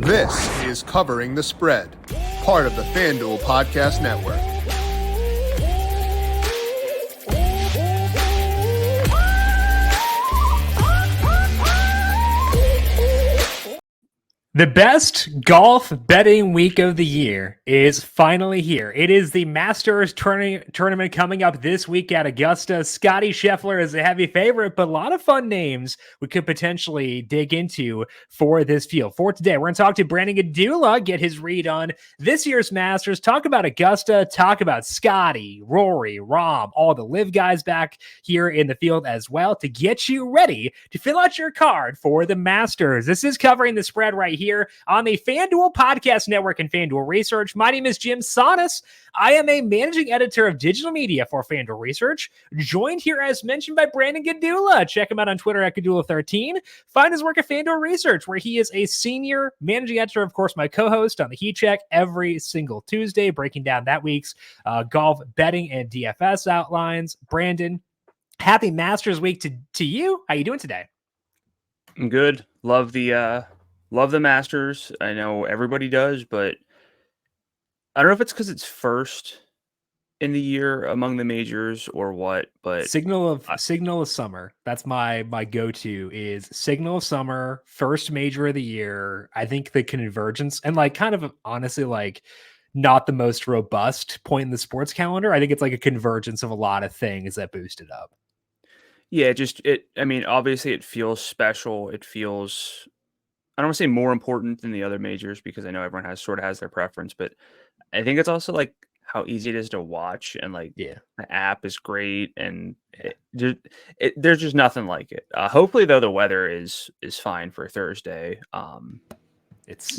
This is Covering the Spread, part of the FanDuel Podcast Network. The best golf betting week of the year is finally here. It is the Masters tournament coming up this week at Augusta. Scottie Scheffler is a heavy favorite, but a lot of fun names we could potentially dig into for this field. For today, we're going to talk to Brandon Gdula, get his read on this year's Masters, talk about Augusta, talk about Scotty, Rory, Rahm, all the live guys back here in the field as well to get you ready to fill out your card for the Masters. This is Covering the Spread right here on the FanDuel Podcast Network and FanDuel Research. My name is Jim Sonis. I am a managing editor of digital media for FanDuel Research, joined here as mentioned by Brandon Gdula. Check him out on Twitter at Gdula13. Find his work at FanDuel Research, where he is a senior managing editor, of course, my co-host on the Heat Check every single Tuesday, breaking down that week's golf betting and DFS outlines. Brandon, happy Masters week to you. How you doing today? I'm good. Love the Masters. I know everybody does, but I don't know if it's because it's first in the year among the majors or what. But Signal of summer. That's my go-to is Signal of Summer, first major of the year. I think the convergence and kind of honestly not the most robust point in the sports calendar. I think it's like a convergence of a lot of things that boost it up. Yeah, obviously it feels special. It feels, I don't want to say more important than the other majors because I know everyone has their preference, but I think it's also how easy it is to watch and the app is great and there's just nothing like it. Hopefully though the weather is fine for Thursday. It's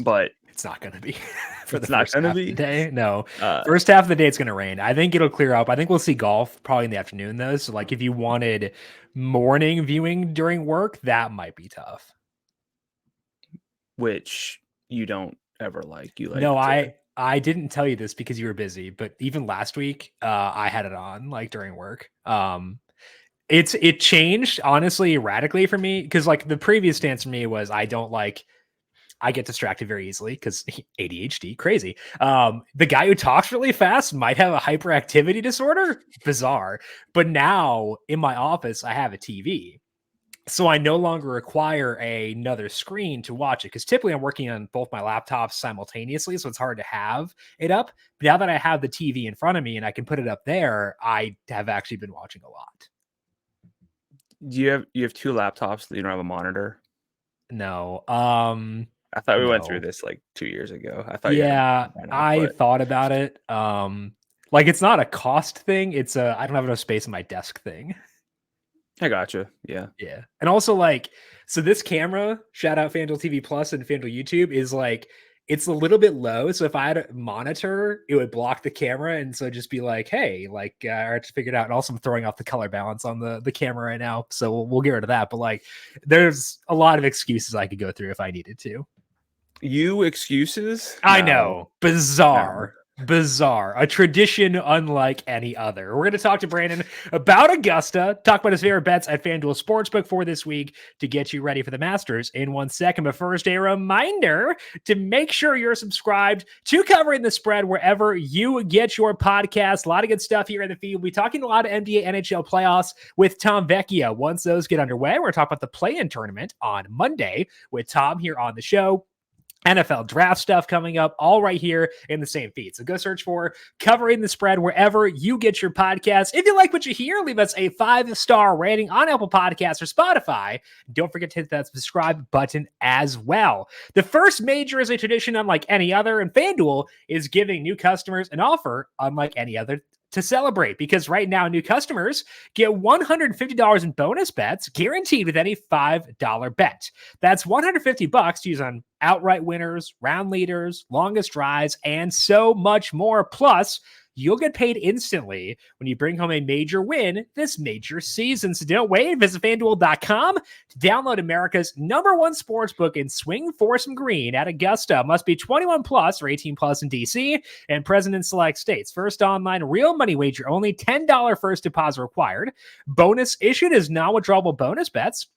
not going to be for the first half of the day. No, first half of the day it's going to rain. I think it'll clear up. I think we'll see golf probably in the afternoon though. So if you wanted morning viewing during work, that might be tough. Which you don't ever like. No, I didn't tell you this because you were busy, but even last week, I had it on during work. It changed honestly radically for me because the previous stance for me was I get distracted very easily because ADHD, crazy. The guy who talks really fast might have a hyperactivity disorder. Bizarre. But now in my office, I have a TV. So I no longer require another screen to watch it because typically I'm working on both my laptops simultaneously, so it's hard to have it up. But now that I have the TV in front of me and I can put it up there, I have actually been watching a lot. Do you have two laptops that you don't have a monitor? No. I thought we went through this 2 years ago. I thought about it. It's not a cost thing. It's I don't have enough space in my desk thing. I gotcha. Yeah. Yeah. And also so this camera, shout out FanDuel TV Plus and FanDuel YouTube, is it's a little bit low. So if I had a monitor, it would block the camera. And so just be hey, I have to figure it out. And also I'm throwing off the color balance on the camera right now. So we'll get rid of that. But there's a lot of excuses I could go through if I needed to. You excuses? I know. Bizarre. A tradition unlike any other. We're going to talk to Brandon about Augusta, talk about his favorite bets at FanDuel Sportsbook for this week to get you ready for the Masters in 1 second. But first, a reminder to make sure you're subscribed to Covering the Spread wherever you get your podcast. A lot of good stuff here in the feed. We'll be talking a lot of NBA, NHL playoffs with Tom Vecchia. Once those get underway, we're going to talk about the play-in tournament on Monday with Tom here on the show. NFL draft stuff coming up, all right here in the same feed. So go search for Covering the Spread wherever you get your podcasts. If you like what you hear, leave us a 5-star rating on Apple Podcasts or Spotify. Don't forget to hit that subscribe button as well. The first major is a tradition unlike any other, and FanDuel is giving new customers an offer unlike any other to celebrate, because right now new customers get $150 in bonus bets guaranteed with any $5 bet. That's $150 to use on outright winners, round leaders, longest drives, and so much more. Plus, you'll get paid instantly when you bring home a major win this major season. So don't wait. Visit FanDuel.com to download America's #1 sportsbook and swing for some green at Augusta. Must be 21 plus or 18 plus in DC and present in select states. First online real money wager only. $10 first deposit required. Bonus issued is non-withdrawable bonus bets.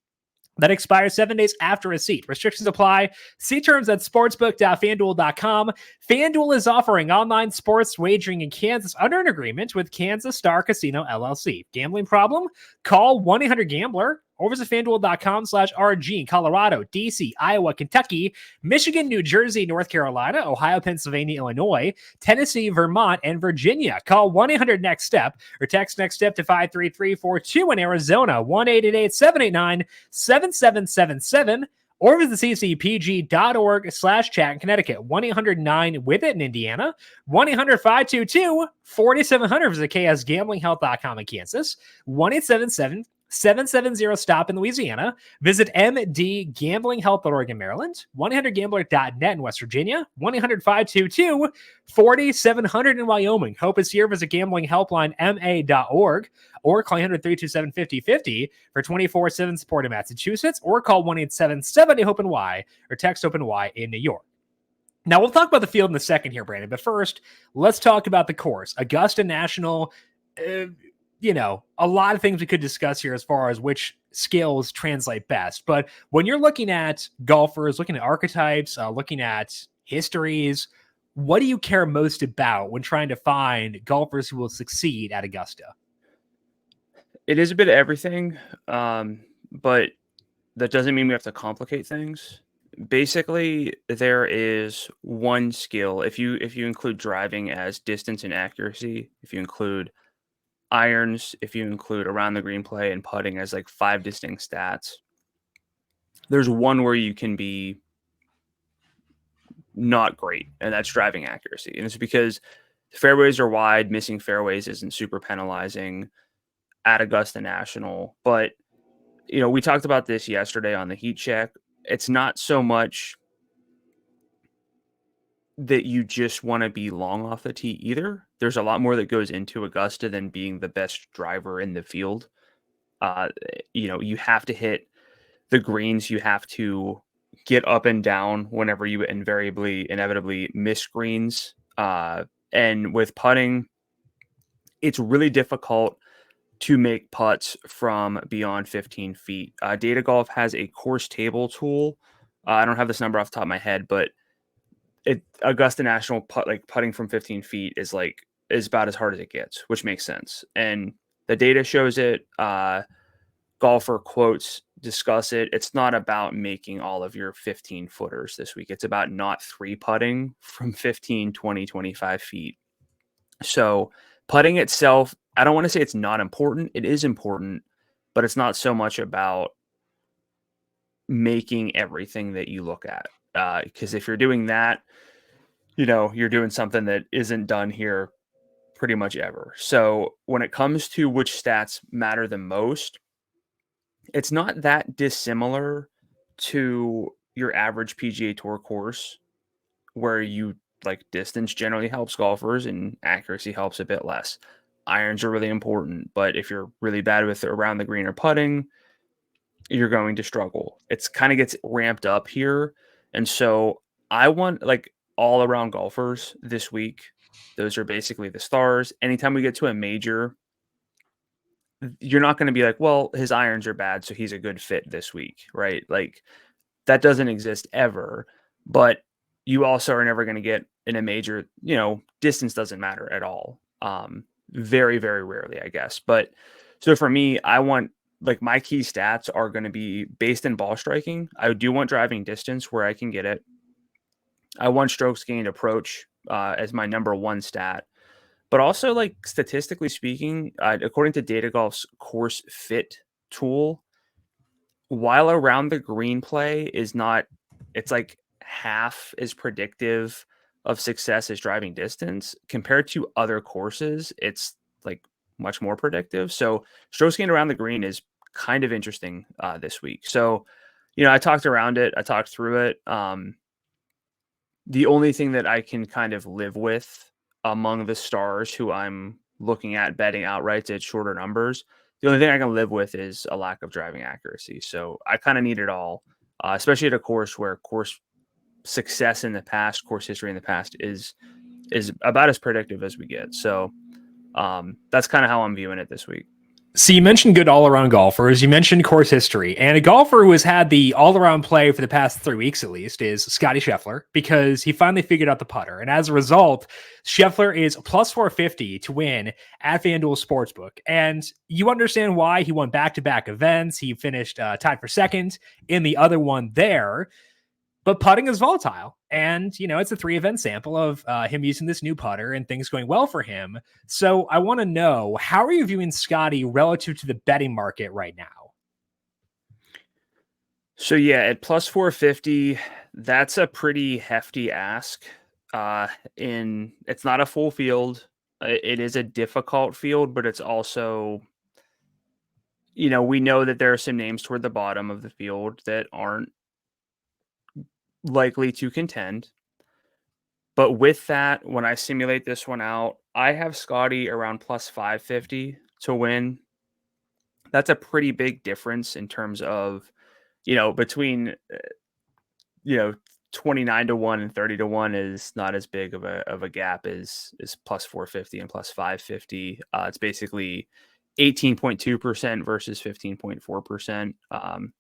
that expires 7 days after receipt. Restrictions apply. See terms at sportsbook.fanduel.com. FanDuel is offering online sports wagering in Kansas under an agreement with Kansas Star Casino LLC. Gambling problem? Call 1-800-GAMBLER or visit FanDuel.com/RG in Colorado, DC, Iowa, Kentucky, Michigan, New Jersey, North Carolina, Ohio, Pennsylvania, Illinois, Tennessee, Vermont, and Virginia. Call 1-800-NEXT-STEP or text NEXT STEP to 53342 in Arizona, 1-888-789-7777, or visit ccpg.org/chat in Connecticut, 1-800-9-WITH-IT in Indiana, 1-800-522-4700 visit ksgamblinghelp.com in Kansas, 1-877-770-STOP in Louisiana. Visit mdgamblinghelp.org in Maryland, 1-800-GAMBLER.net in West Virginia, 1-800-522-4700 in Wyoming. Hope is here. Visit gamblinghelplinema.org or call 100-327-5050 for 24/7 support in Massachusetts, or call 1-877-HOPE-NY or text HOPE-NY in New York. Now, we'll talk about the field in a second here, Brandon, but first, let's talk about the course. Augusta National, a lot of things we could discuss here as far as which skills translate best. But when you're looking at golfers, looking at archetypes, looking at histories, what do you care most about when trying to find golfers who will succeed at Augusta? It is a bit of everything, but that doesn't mean we have to complicate things. Basically, there is one skill. If you include driving as distance and accuracy, if you include irons, if you include around the green play and putting as like 5 distinct stats, there's one where you can be not great, and that's driving accuracy. And it's because fairways are wide, missing fairways isn't super penalizing at Augusta National. But, we talked about this yesterday on the heat check. It's not so much that you just want to be long off the tee either. There's a lot more that goes into Augusta than being the best driver in the field. You have to hit the greens. You have to get up and down whenever you inevitably miss greens. And with putting, it's really difficult to make putts from beyond 15 feet. Data Golf has a course table tool. I don't have this number off the top of my head, but Augusta National putting from 15 feet is about as hard as it gets, which makes sense. And the data shows it. Golfer quotes discuss it. It's not about making all of your 15 footers this week. It's about not 3-putting from 15, 20, 25 feet. So putting itself, I don't want to say it's not important. It is important, but it's not so much about making everything that you look at. Because if you're doing that, you're doing something that isn't done here pretty much ever. So when it comes to which stats matter the most, it's not that dissimilar to your average PGA Tour course, where distance generally helps golfers and accuracy helps a bit less. Irons are really important, but if you're really bad with around the green or putting, you're going to struggle. It's kind of gets ramped up here. And so I want all around golfers this week. Those are basically the stars. Anytime we get to a major, you're not going to be like, well, his irons are bad, so he's a good fit this week, right? That doesn't exist ever. But you also are never going to get in a major, distance doesn't matter at all. Very, very rarely, I guess. But so for me, I want my key stats are going to be based in ball striking. I do want driving distance where I can get it. I want strokes gained approach as my number one stat. But also, statistically speaking, according to Data Golf's course fit tool, while around the green play is not, it's half as predictive of success as driving distance compared to other courses. It's much more predictive. So strokes gained around the green is kind of interesting this week. So, I talked around it. I talked through it. The only thing that I can kind of live with among the stars who I'm looking at betting outright at shorter numbers, the only thing I can live with is a lack of driving accuracy. So I kind of need it all, especially at a course where course success in the past, course history in the past is about as predictive as we get. So that's kind of how I'm viewing it this week. So you mentioned good all-around golfers. You mentioned course history, and a golfer who has had the all-around play for the past 3 weeks at least is Scottie Scheffler, because he finally figured out the putter. And as a result, Scheffler is plus 450 to win at FanDuel Sportsbook. And you understand why. He won back-to-back events. He finished tied for second in the other one there. But putting is volatile. And, it's a 3-event sample of him using this new putter and things going well for him. So I want to know, how are you viewing Scotty relative to the betting market right now? So yeah, at plus 450, that's a pretty hefty ask. It's not a full field. It is a difficult field, but it's also, we know that there are some names toward the bottom of the field that aren't likely to contend. But with that, when I simulate this one out, I have Scotty around plus 550 to win. That's a pretty big difference in terms of, between 29 to 1 and 30 to 1 is not as big of a gap as plus 450 and plus 550. It's basically 18.2% versus 15.4%.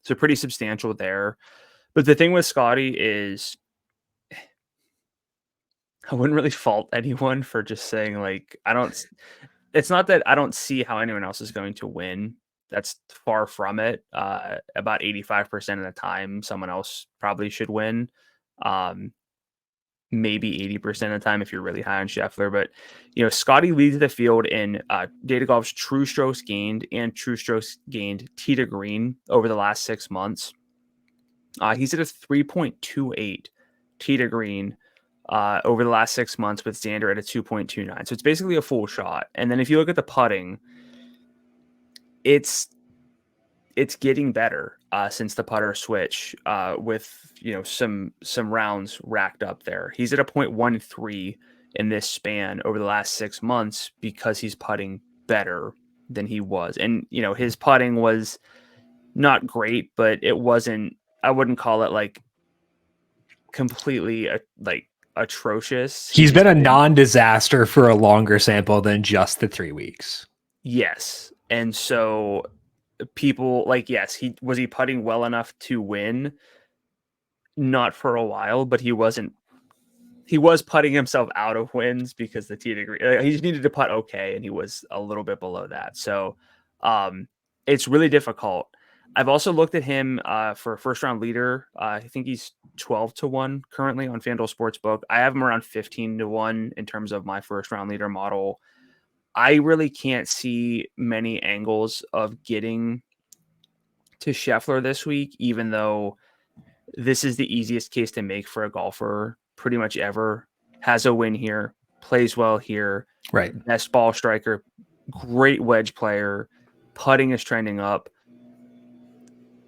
So pretty substantial there. But the thing with Scotty is, I wouldn't really fault anyone for just saying, like, it's not that I don't see how anyone else is going to win. That's far from it. About 85% of the time, someone else probably should win. Maybe 80% of the time if you're really high on Scheffler. But, Scotty leads the field in Data Golf's true strokes gained and true strokes gained tee to green over the last 6 months. He's at a 3.28 tee to green over the last 6 months, with Xander at a 2.29. So it's basically a full shot. And then if you look at the putting, it's getting better since the putter switch, with some rounds racked up there. He's at a 0.13 in this span over the last 6 months because he's putting better than he was. And his putting was not great, but it wasn't, I wouldn't call it like completely atrocious. He's been a non-disaster for a longer sample than just the 3 weeks. Yes. And so people yes, he putting well enough to win? Not for a while, but he was putting himself out of wins because the tee degree, he just needed to putt okay, and he was a little bit below that. So it's really difficult. I've also looked at him for a first round leader. I think he's 12 to 1 currently on FanDuel Sportsbook. I have him around 15 to 1 in terms of my first round leader model. I really can't see many angles of getting to Scheffler this week, even though this is the easiest case to make for a golfer pretty much ever. Has a win here, plays well here, right? Best ball striker, great wedge player, putting is trending up.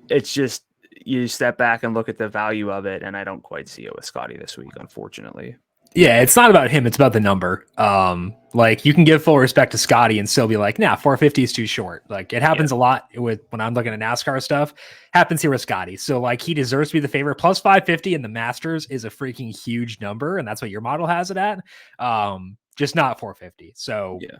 It's just, you step back and look at the value of it, and I don't quite see it with Scotty this week, unfortunately. Yeah, it's not about him, it's about the number. You can give full respect to Scotty and still be like, nah, 450 is too short. Like, it happens a lot when I'm looking at NASCAR stuff. Happens here with Scotty. So he deserves to be the favorite. Plus 550 in the Masters is a freaking huge number, and that's what your model has it at. Just not 450. So yeah.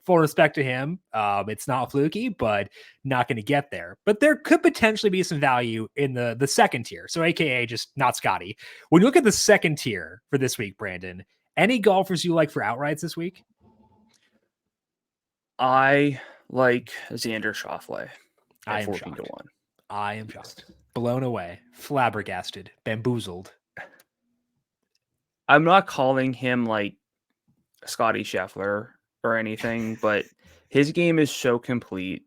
Full respect to him. It's not fluky, but not going to get there. But there could potentially be some value in the second tier. So AKA just not Scotty. When you look at the second tier for this week, Brandon, any golfers you like for outrights this week? I like Xander Schauffler at 14 to 1. I am shocked. Blown away. Flabbergasted. Bamboozled. I'm not calling him like Scotty Scheffler or anything, but his game is so complete.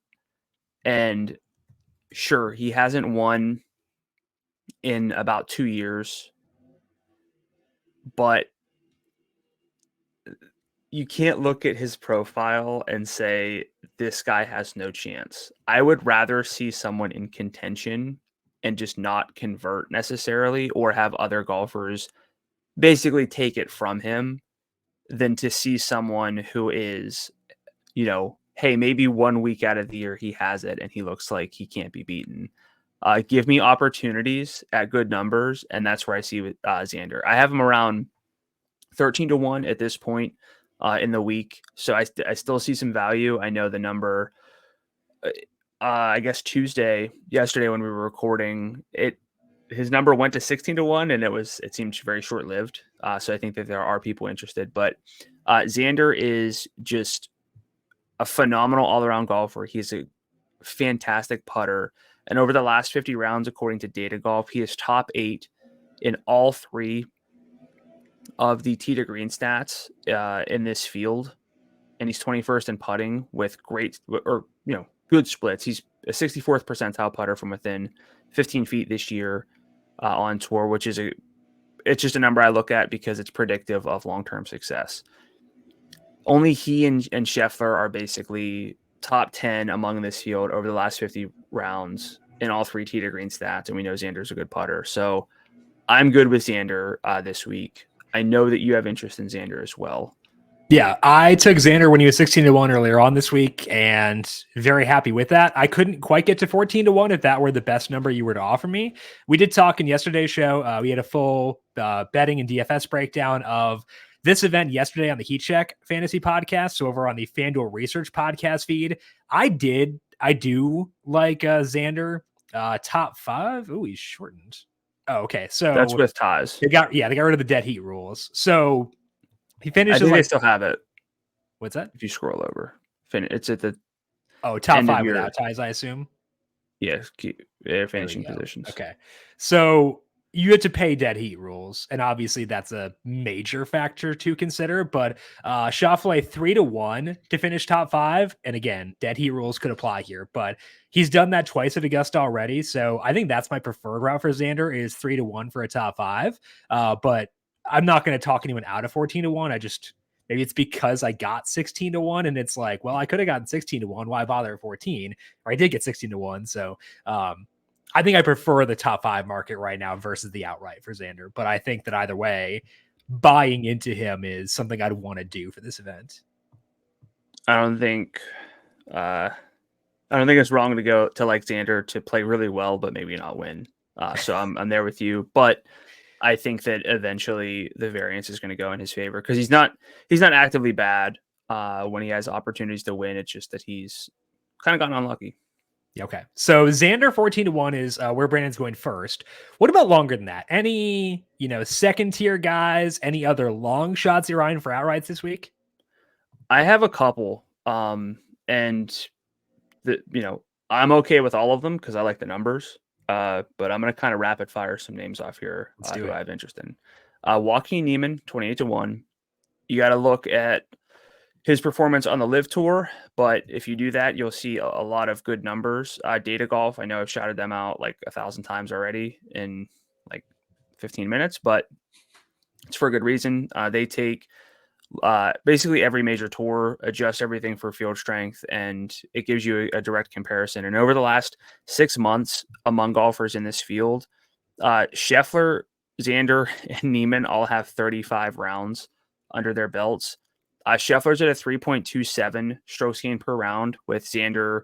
And sure, he hasn't won in about 2 years, but you can't look at his profile and say this guy has no chance. I would rather see someone in contention and just not convert necessarily, or have other golfers basically take it from him, than to see someone who is, hey, maybe 1 week out of the year he has it and he looks like he can't be beaten. Give me opportunities at good numbers, and that's where I see with Xander. I have him around 13 to 1 at this point in the week, so I still see some value. I know the number I guess yesterday when we were recording it, his number went to 16-1 and it seemed very short lived. So I think that there are people interested, but Xander is just a phenomenal all around golfer. He's a fantastic putter. And over the last 50 rounds, according to Data Golf, he is top 8 in all 3 of the tee to green stats in this field. And he's 21st in putting with good splits. He's a 64th percentile putter from within 15 feet this year on tour, which is it's just a number I look at because it's predictive of long-term success. Only he and Scheffler are basically top 10 among this field over the last 50 rounds in all 3 tee to green stats. And we know Xander's a good putter. So I'm good with Xander this week. I know that you have interest in Xander as well. Yeah, I took Xander when he was 16-1 earlier on this week and very happy with that. I couldn't quite get to 14-1 if that were the best number you were to offer me. We did talk in yesterday's show. We had a full betting and DFS breakdown of this event yesterday on the Heat Check Fantasy Podcast. So over on the FanDuel Research podcast feed, I do like Xander top 5. Ooh, he's shortened. Oh, okay. So that's with ties. They got rid of the dead heat rules. So he finishes. I think they still have it. What's that? If you scroll over, it's at the top 5 without ties, I assume. Yeah, finishing positions. Okay, so you had to pay dead heat rules, and obviously that's a major factor to consider. But Schauffler 3-1 to finish top 5, and again, dead heat rules could apply here, but he's done that twice at Augusta already. So I think that's my preferred route for Xander is 3-1 for a top 5. But I'm not going to talk anyone out of 14-1. Maybe it's because I got 16-1 and it's like, well, I could have gotten 16-1. Why bother at 14? Or I did get 16-1. So I think I prefer the top 5 market right now versus the outright for Xander. But I think that either way, buying into him is something I'd want to do for this event. I don't think it's wrong to go to like Xander to play really well, but maybe not win. So I'm there with you, but I think that eventually the variance is going to go in his favor because he's not actively bad when he has opportunities to win. It's just that he's kind of gotten unlucky. Okay. So Xander 14-1 is where Brandon's going first. What about longer than that? Any, second tier guys, any other long shots you're eyeing for outrights this week? I have a couple. And I'm okay with all of them because I like the numbers. But I'm going to kind of rapid fire some names off here who I have interest in. Joaquin Niemann, 28-1. You got to look at his performance on the Live Tour, but if you do that, you'll see a lot of good numbers. Data Golf, I know I've shouted them out like 1,000 times already in like 15 minutes, but it's for a good reason. They take basically every major tour, adjust everything for field strength, and it gives you a direct comparison. And over the last 6 months among golfers in this field, Scheffler, Xander, and Niemann all have 35 rounds under their belts. Scheffler's at a 3.27 strokes gained per round, with Xander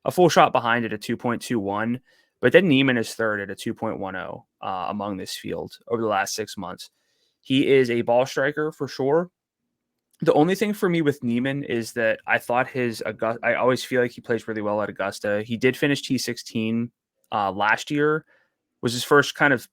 a full shot behind at a 2.21. But then Niemann is third at a 2.10 among this field over the last 6 months. He is a ball striker for sure. The only thing for me with Niemann is that I thought I always feel like he plays really well at Augusta. He did finish T16 last year, was his first kind of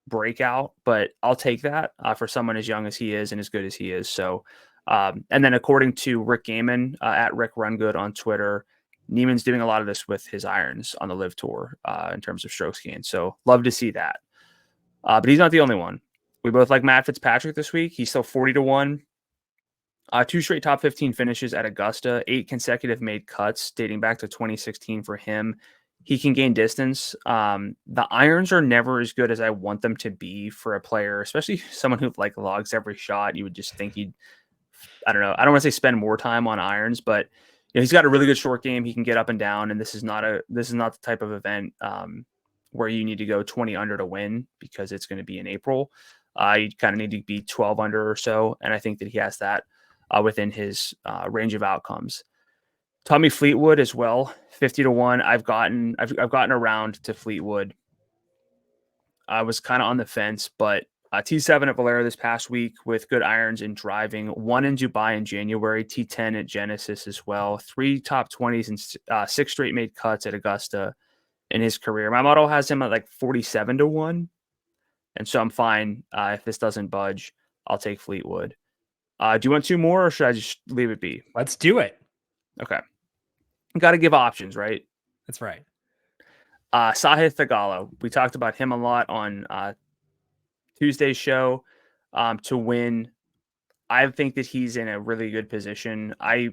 breakout, but I'll take that for someone as young as he is and as good as he is. So, and then according to Rick Gaiman at Rick Rungood on Twitter, Niemann's doing a lot of this with his irons on the Live Tour in terms of strokes gained. So love to see that. But he's not the only one. We both like Matt Fitzpatrick this week. He's still 40-1. 2 straight top 15 finishes at Augusta, 8 consecutive made cuts dating back to 2016 for him. He can gain distance. The irons are never as good as I want them to be for a player, especially someone who like logs every shot. You would just think I don't know. I don't want to say spend more time on irons, but he's got a really good short game. He can get up and down, and this is not the type of event where you need to go 20 under to win because it's going to be in April. You kind of need to be 12 under or so, and I think that he has that within his range of outcomes. Tommy Fleetwood as well, 50-1. I've gotten around to Fleetwood. I was kind of on the fence, but T7 at Valero this past week with good irons and driving. 1 in Dubai in January. T10 at Genesis as well. 3 top 20s and 6 straight made cuts at Augusta in his career. My model has him at like 47-1. And so I'm fine. If this doesn't budge, I'll take Fleetwood. Do you want 2 more or should I just leave it be? Let's do it. Okay. Got to give options, right? That's right. Sahith Theegala. We talked about him a lot on Tuesday's show to win. I think that he's in a really good position. I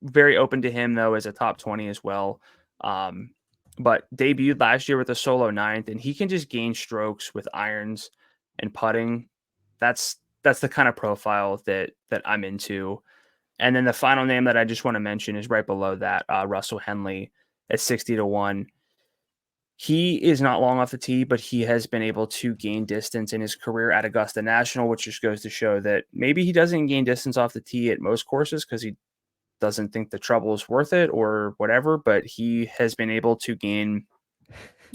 very open to him though as a top 20 as well. But debuted last year with a solo 9th, and he can just gain strokes with irons and putting. That's the kind of profile that I'm into. And then the final name that I just want to mention is right below that, Russell Henley at 60-1. He is not long off the tee, but he has been able to gain distance in his career at Augusta National, which just goes to show that maybe he doesn't gain distance off the tee at most courses because he doesn't think the trouble is worth it or whatever, but he has been able to gain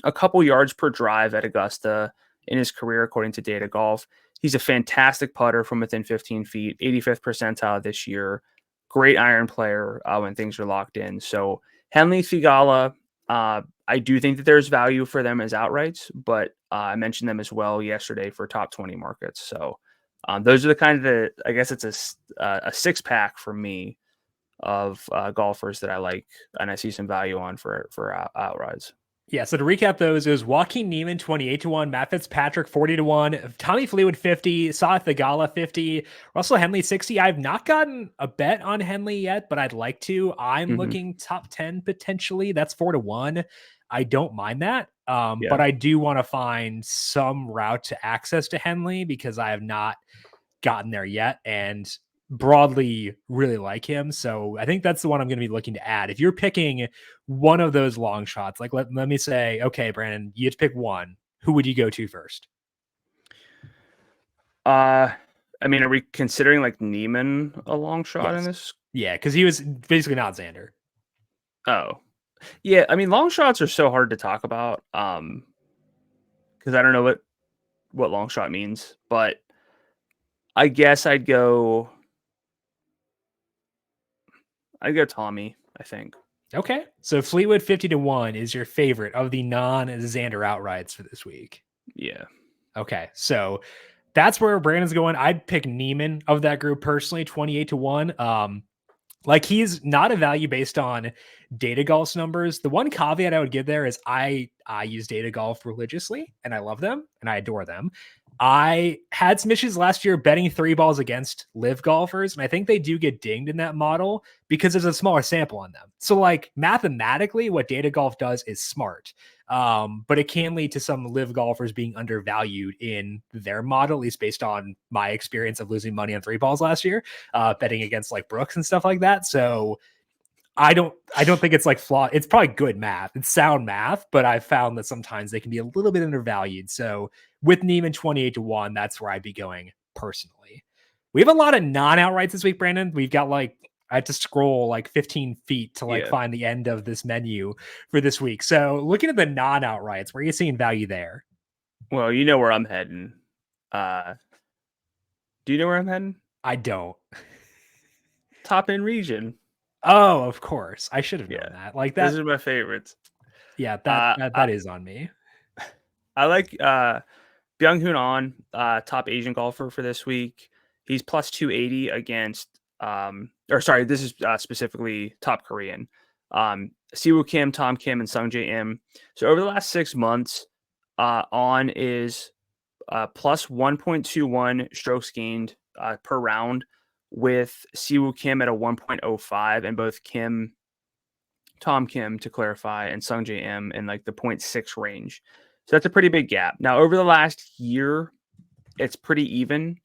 a couple yards per drive at Augusta in his career, according to Data Golf. He's a fantastic putter from within 15 feet, 85th percentile this year. Great iron player when things are locked in. So Henley, Theegala, I do think that there's value for them as outrights, but I mentioned them as well yesterday for top 20 markets. So those are the kind of I guess it's a 6-pack for me of golfers that I like and I see some value on for outrights. Yeah, so to recap those, it was Joaquin Niemann 28-1, Matt Fitzpatrick 40-1, Tommy Fleetwood 50, Sahith Theegala 50, Russell Henley 60. I've not gotten a bet on Henley yet, but I'd like to. I'm looking top 10 potentially. That's 4-1. I don't mind that, but I do want to find some route to access to Henley because I have not gotten there yet, and broadly really like him. So I think that's the one I'm going to be looking to add. If you're picking one of those long shots, like let me say, okay, Brandon, you have to pick one. Who would you go to first? I mean, are we considering like Niemann a long shot in this? Yeah, because he was basically not Xander. Oh, yeah. I mean, long shots are so hard to talk about because I don't know what long shot means, but I guess I'd go Tommy, I think. Okay. So Fleetwood 50-1 is your favorite of the non-Xander outrights for this week. Yeah. Okay. So that's where Brandon's going. I'd pick Niemann of that group personally, 28-1. Like he's not a value based on Data Golf's numbers. The one caveat I would give there is I use Data Golf religiously and I love them and I adore them. I had some issues last year betting 3 balls against live golfers, and I think they do get dinged in that model because there's a smaller sample on them. So like mathematically, what Data Golf does is smart, but it can lead to some live golfers being undervalued in their model, at least based on my experience of losing money on 3 balls last year, betting against like Brooks and stuff like that. So I don't think it's like flawed. It's probably good math. It's sound math, but I've found that sometimes they can be a little bit undervalued. So with Niemann 28-1, that's where I'd be going personally. We have a lot of non-outrights this week, Brandon. We've got I had to scroll like 15 feet to find the end of this menu for this week. So looking at the non-outrights, where are you seeing value there? Well, you know where I'm heading. Do you know where I'm heading? I don't. Top end region. Oh, of course. I should have known that. Like that. Those are my favorites. Yeah, that is on me. I like Byung-Hoon Ahn, top Asian golfer for this week. He's plus 280 against this is specifically top Korean. Siwoo Kim, Tom Kim, and Sung Jae Im. So over the last 6 months, Ahn is plus 1.21 strokes gained per round, with Siwoo Kim at a 1.05 and both Tom Kim to clarify, and Sung Jae Im in like the 0.6 range. So that's a pretty big gap. Now over the last year, it's pretty even.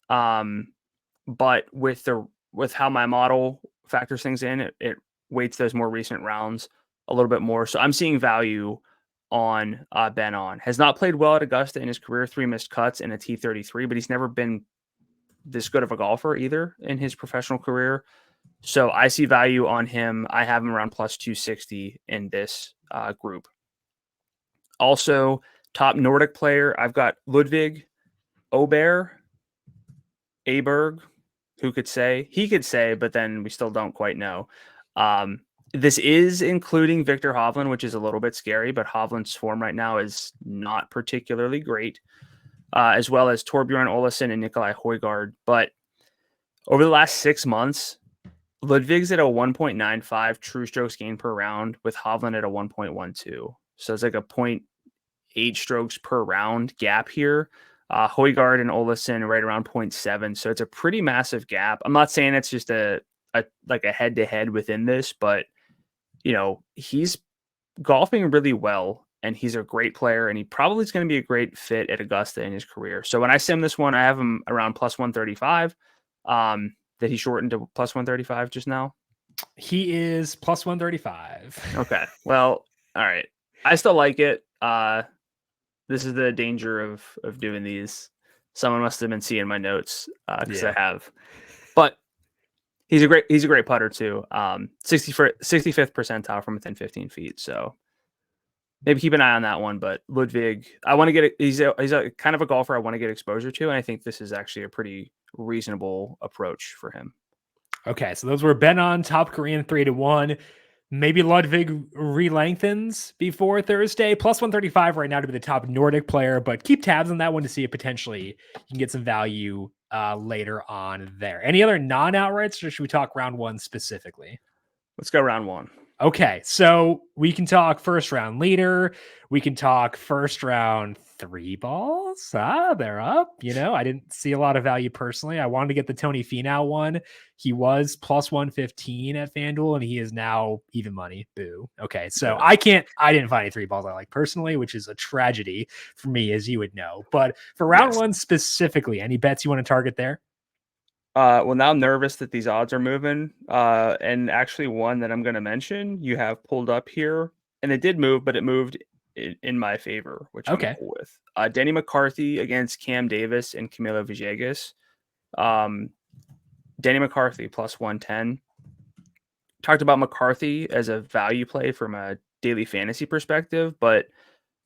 But with how my model factors things in, it weights those more recent rounds a little bit more. So I'm seeing value on Ben Ahn. Has not played well at Augusta in his career, 3 missed cuts and a T33, but he's never been this good of a golfer either in his professional career. So I see value on him. I have him around plus 260 in this group. Also, top Nordic player, I've got Ludvig Aberg, who could say? He could say, but then we still don't quite know. This is including Victor Hovland, which is a little bit scary, but Hovland's form right now is not particularly great, as well as Torbjorn Olesen and Nikolai Højgaard. But over the last 6 months, Ludwig's at a 1.95 true strokes gained per round, with Hovland at a 1.12. So it's like a 0.8 strokes per round gap here. Højgaard and Olesen right around 0.7. So it's a pretty massive gap. I'm not saying it's just a head-to-head within this, but he's golfing really well, and he's a great player, and he probably is going to be a great fit at Augusta in his career. So when I sim this one, I have him around plus 135. That he shortened to plus 135 just now. He is plus 135. Okay. Well, all right. I still like it. This is the danger of doing these. Someone must have been seeing my notes because I have. But he's a great putter too. 65th percentile from within 15 feet. So maybe keep an eye on that one. But Ludwig, I want to get he's a kind of a golfer I want to get exposure to, and I think this is actually a pretty reasonable approach for him. Okay, so those were Ben on top Korean 3-1. Maybe Ludwig re-lengthens before Thursday. Plus 135 right now to be the top Nordic player, but keep tabs on that one to see if potentially you can get some value later on there. Any other non-outrights, or should we talk round one specifically? Let's go round one. Okay, so we can talk first round leader. We can talk first round 3 balls. They're up. I didn't see a lot of value personally. I wanted to get the Tony Finau one. He was plus 115 at FanDuel, and he is now even money. Boo. Okay, so I didn't find any 3 balls I like personally, which is a tragedy for me, as you would know. But for round one specifically, any bets you want to target there? Well, now I'm nervous that these odds are moving. And actually one that I'm going to mention, you have pulled up here, and it did move, but it moved in my favor, which I'm cool with. Denny McCarthy against Cam Davis and Camilo Villegas. Denny McCarthy plus 110. Talked about McCarthy as a value play from a daily fantasy perspective, but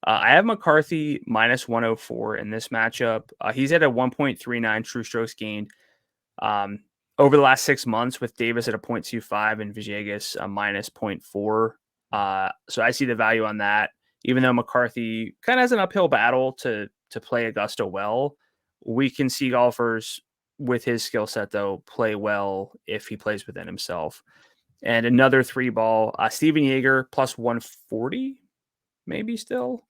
I have McCarthy minus 104 in this matchup. He's at a 1.39 true strokes gained. Over the last 6 months, with Davis at a 0.25 and Villegas a minus 0.4. So I see the value on that. Even though McCarthy kind of has an uphill battle to play Augusta well, we can see golfers with his skill set, though, play well if he plays within himself. And another 3 ball, Steven Jaeger plus 140, maybe still,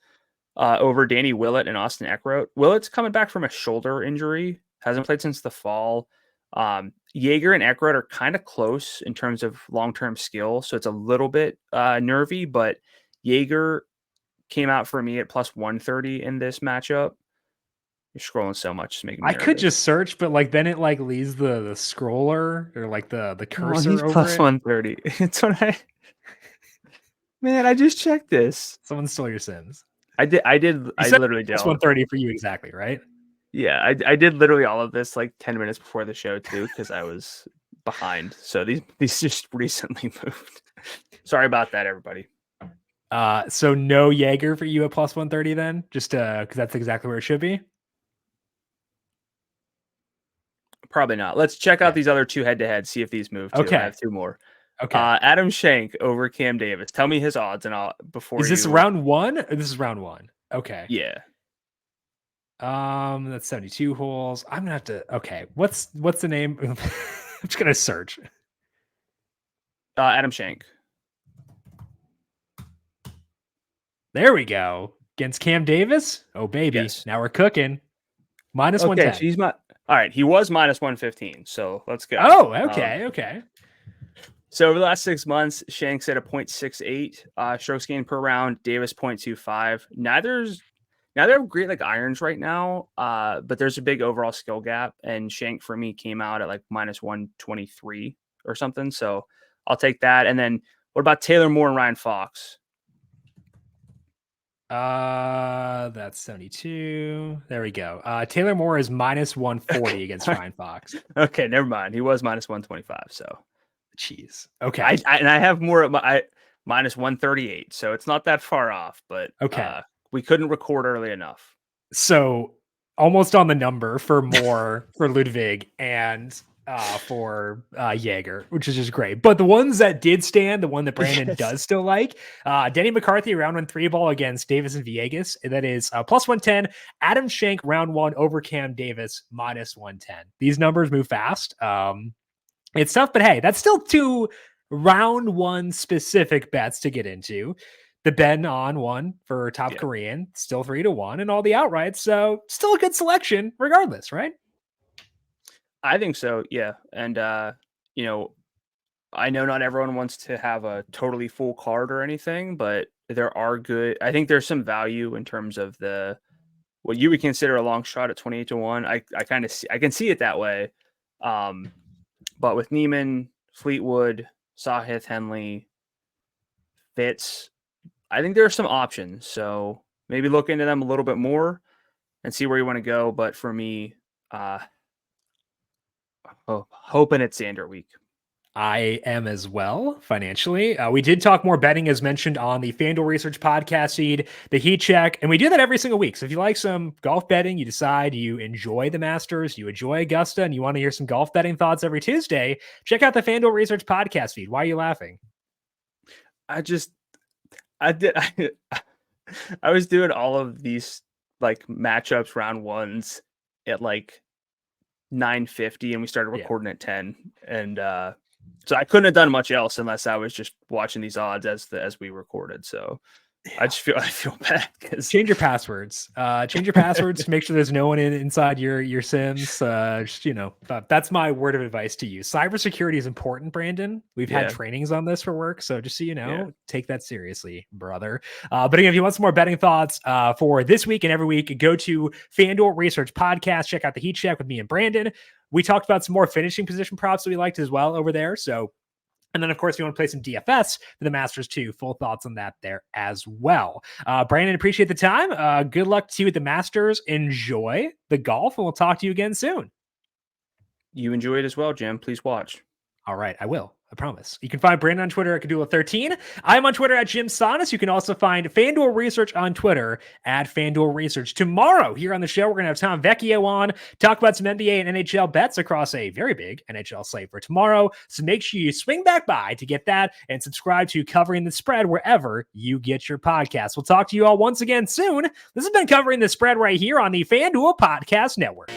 over Danny Willett and Austin Eckroat. Willett's coming back from a shoulder injury, hasn't played since the fall. Jaeger and Eckroat are kind of close in terms of long-term skill, so it's a little bit nervy, but Jaeger came out for me at plus 130 in this matchup. You're scrolling so much, it's making me nervous. I could just search, but then it leaves the scroller or the cursor over plus it. 130. It's what Man, I just checked this. Someone stole your sins. I literally did. Plus 130 for you exactly, right? Yeah, I did literally all of this like 10 minutes before the show too, because I was behind. So these just recently moved. Sorry about that, everybody. So no Jaeger for you at plus 130 then? Just because that's exactly where it should be? Probably not. Let's check out these other 2 head-to-head, see if these move too. Okay. I have 2 more. Okay. Adam Schenk over Cam Davis. Tell me his odds, and I'll Is this round 1? This is round 1. Okay. Yeah. That's 72 holes. I'm gonna have to. Okay. What's the name? I'm just gonna search. Adam Schenk. There we go. Against Cam Davis. Oh baby. Yes. Now we're cooking. Minus 110. So all right. He was minus 115. So let's go. Oh, okay. Okay. So over the last 6 months, Shank's at a 0.68 strokes gained per round. Davis 0.25. Neither have great irons right now, but there's a big overall skill gap. And Schenk for me came out at minus 123 or something. So I'll take that. And then what about Taylor Moore and Ryan Fox? That's 72. There we go. Taylor Moore is minus 140 against Ryan Fox. Okay, never mind. He was minus 125. So, jeez. Okay. I have more at minus 138. So it's not that far off. But okay, we couldn't record early enough. So almost on the number for more for Ludwig and for Jaeger, which is just great. But the ones that did stand, the one that Brandon does still like, Denny McCarthy round 1 3-ball against Davis and Villegas. That is plus 110. Adam Schenk round 1 over Cam Davis minus 110. These numbers move fast. It's tough, but hey, that's still 2 round 1 specific bets to get into. The Ben on 1 for top Korean, still 3-1, and all the outrights. So still a good selection regardless, right? I think so, yeah. And, you know, I know not everyone wants to have a totally full card or anything, but there are good. I think there's some value in terms of what you would consider a long shot at 28-1. I can see it that way. But with Neiman, Fleetwood, Sahith, Henley, Fitz, I think there are some options. So maybe look into them a little bit more and see where you want to go. But for me, hoping it's Xander week. I am as well financially. We did talk more betting as mentioned on the FanDuel Research podcast feed, the Heat Check, and we do that every single week. So if you like some golf betting, you decide you enjoy the Masters, you enjoy Augusta, and you want to hear some golf betting thoughts every Tuesday, check out the FanDuel Research podcast feed. Why are you laughing? I was doing all of these like matchups round ones at like 9:50 and we started recording at 10, and so I couldn't have done much else unless I was just watching these odds as we recorded. So I feel bad because change your passwords. Make sure there's no one inside your Sims. Just, that's my word of advice to you. Cybersecurity is important, Brandon. We've had trainings on this for work, so just so you know, take that seriously, brother. But again, if you want some more betting thoughts for this week and every week, go to FanDuel Research Podcast. Check out the Heat Check with me and Brandon. We talked about some more finishing position props that we liked as well over there. So. And then, of course, if you want to play some DFS for the Masters too, full thoughts on that there as well. Brandon, appreciate the time. Good luck to you at the Masters. Enjoy the golf, and we'll talk to you again soon. You enjoy it as well, Jim. Please watch. All right, I will. I promise. You can find Brandon on Twitter at Gdula13. I'm on Twitter at Jim Sonis. You can also find FanDuel Research on Twitter at FanDuel Research. Tomorrow here on the show, we're going to have Tom Vecchio on, talk about some NBA and NHL bets across a very big NHL slate for tomorrow. So make sure you swing back by to get that and subscribe to Covering the Spread wherever you get your podcasts. We'll talk to you all once again soon. This has been Covering the Spread right here on the FanDuel Podcast Network.